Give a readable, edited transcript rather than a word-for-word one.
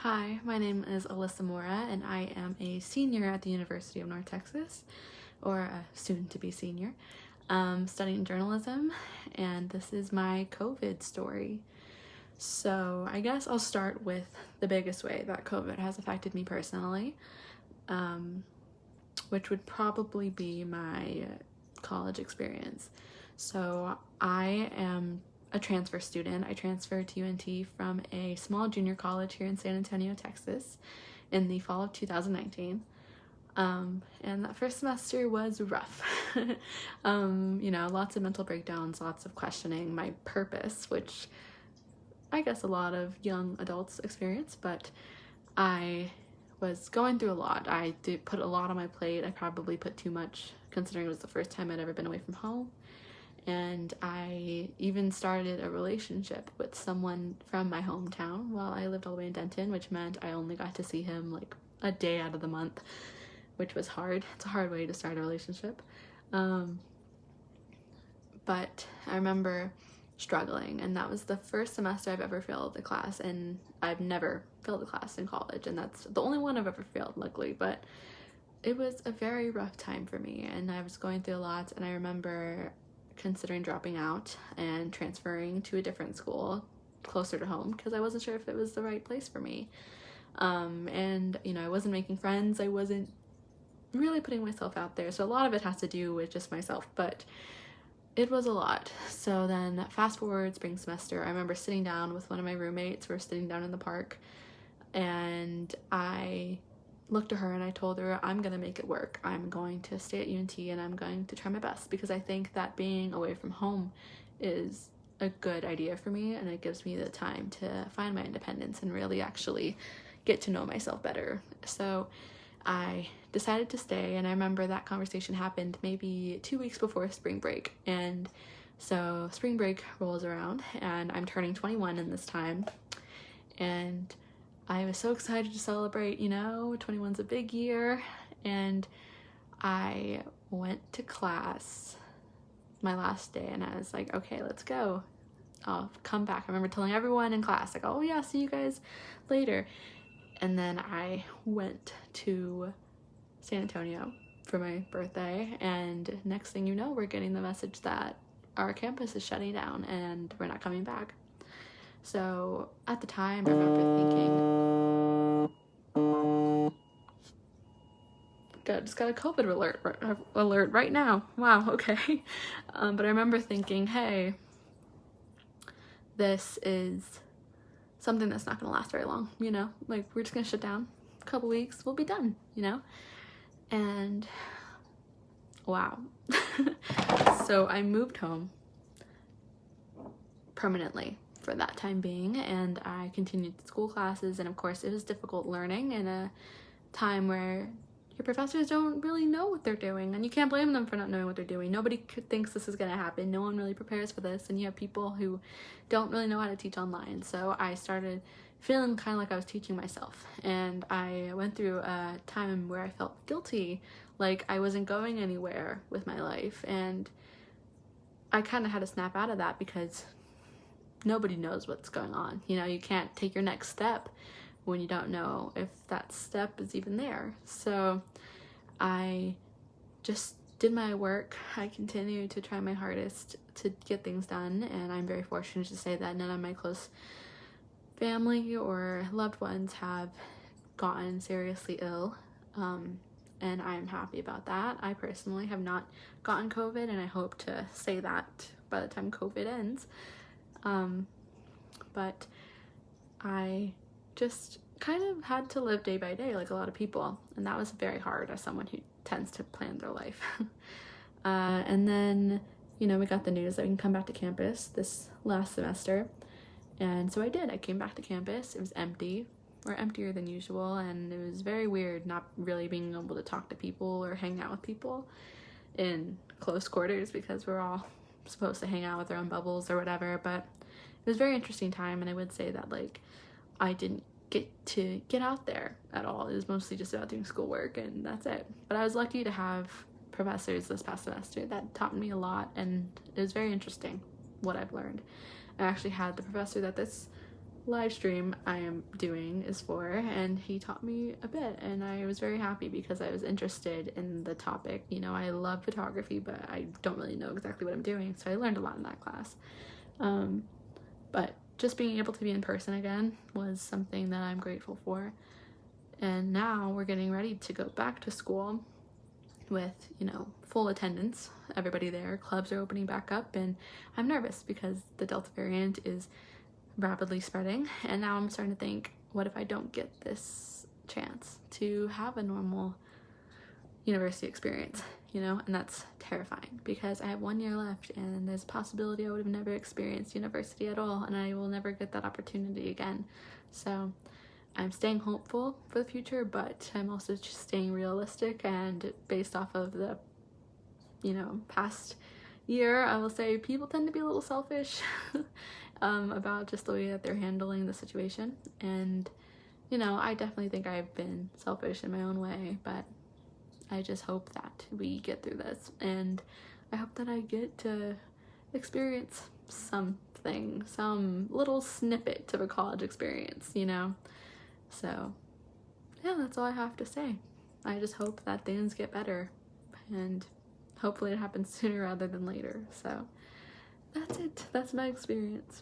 Hi, my name is Alyssa Mora, and I am a senior at the University of North Texas, or a soon-to-be senior, studying journalism, and this is my COVID story. So I guess I'll start with the biggest way that COVID has affected me personally, which would probably be my college experience. So I am a transfer student. I transferred to UNT from a small junior college here in San Antonio, Texas, in the fall of 2019. And that first semester was rough. Lots of mental breakdowns, lots of questioning my purpose, which I guess a lot of young adults experience, but I was going through a lot. I did put a lot on my plate. I probably put too much, considering it was the first time I'd ever been away from home. And I even started a relationship with someone from my hometown while I lived all the way in Denton, which meant I only got to see him like a day out of the month, which was hard. It's a hard way to start a relationship. But I remember struggling, and that was the first semester I've ever failed a class, and I've never failed a class in college, and that's the only one I've ever failed, luckily. But it was a very rough time for me, and I was going through a lot, and I remember considering dropping out and transferring to a different school closer to home because I wasn't sure if it was the right place for me. I wasn't making friends. I wasn't really putting myself out there. So a lot of it has to do with just myself, but it was a lot. So then fast forward spring semester, I remember sitting down with one of my roommates. We were sitting down in the park, and I looked at her and I told her, I'm gonna make it work. I'm going to stay at UNT and I'm going to try my best, because I think that being away from home is a good idea for me, and it gives me the time to find my independence and really actually get to know myself better. So I decided to stay, and I remember that conversation happened maybe 2 weeks before spring break. And so spring break rolls around and I'm turning 21 in this time, and I was so excited to celebrate, 21's a big year. And I went to class my last day and I was like, okay, let's go. I'll come back. I remember telling everyone in class, like, oh yeah, see you guys later. And then I went to San Antonio for my birthday, and next thing you know, we're getting the message that our campus is shutting down and we're not coming back. So at the time, I remember thinking, God, just got a COVID alert right now. Wow, okay. But I remember thinking, hey, this is something that's not going to last very long, Like, we're just going to shut down a couple weeks, we'll be done, And wow. So I moved home permanently for that time being, and I continued school classes, and of course it was difficult learning in a time where your professors don't really know what they're doing, and you can't blame them for not knowing what they're doing. Nobody thinks this is going to happen. No one really prepares for this, and you have people who don't really know how to teach online. So I started feeling kind of like I was teaching myself, and I went through a time where I felt guilty, like I wasn't going anywhere with my life, and I kind of had to snap out of that because nobody knows what's going on. You can't take your next step when you don't know if that step is even there. So I just did my work. I continued to try my hardest to get things done, and I'm very fortunate to say that none of my close family or loved ones have gotten seriously ill, and I'm happy about that. I personally have not gotten COVID, and I hope to say that by the time COVID ends. But I just kind of had to live day by day like a lot of people, and that was very hard as someone who tends to plan their life. And then, we got the news that we can come back to campus this last semester, and so I did. I came back to campus. It was empty, or emptier than usual, and it was very weird not really being able to talk to people or hang out with people in close quarters, because we're all supposed to hang out with our own bubbles or whatever. But it was a very interesting time, and I would say that I didn't get to get out there at all. It was mostly just about doing schoolwork, and that's it. But I was lucky to have professors this past semester that taught me a lot, and it was very interesting what I've learned. I actually had the professor that this live stream I am doing is for, and he taught me a bit, and I was very happy because I was interested in the topic. You know, I love photography, but I don't really know exactly what I'm doing, so I learned a lot in that class. But just being able to be in person again was something that I'm grateful for. And now we're getting ready to go back to school with, you know, full attendance, everybody there, clubs are opening back up, and I'm nervous because the Delta variant is rapidly spreading, and now I'm starting to think, what if I don't get this chance to have a normal university experience, you know? And that's terrifying because I have 1 year left, and there's a possibility I would have never experienced university at all, and I will never get that opportunity again. So I'm staying hopeful for the future, but I'm also just staying realistic, and based off of the, you know, past year, I will say people tend to be a little selfish about just the way that they're handling the situation. And, you know, I definitely think I've been selfish in my own way, but I just hope that we get through this, and I hope that I get to experience something, some little snippet of a college experience, you know? So, yeah, that's all I have to say. I just hope that things get better, and hopefully it happens sooner rather than later. So, that's it. That's my experience.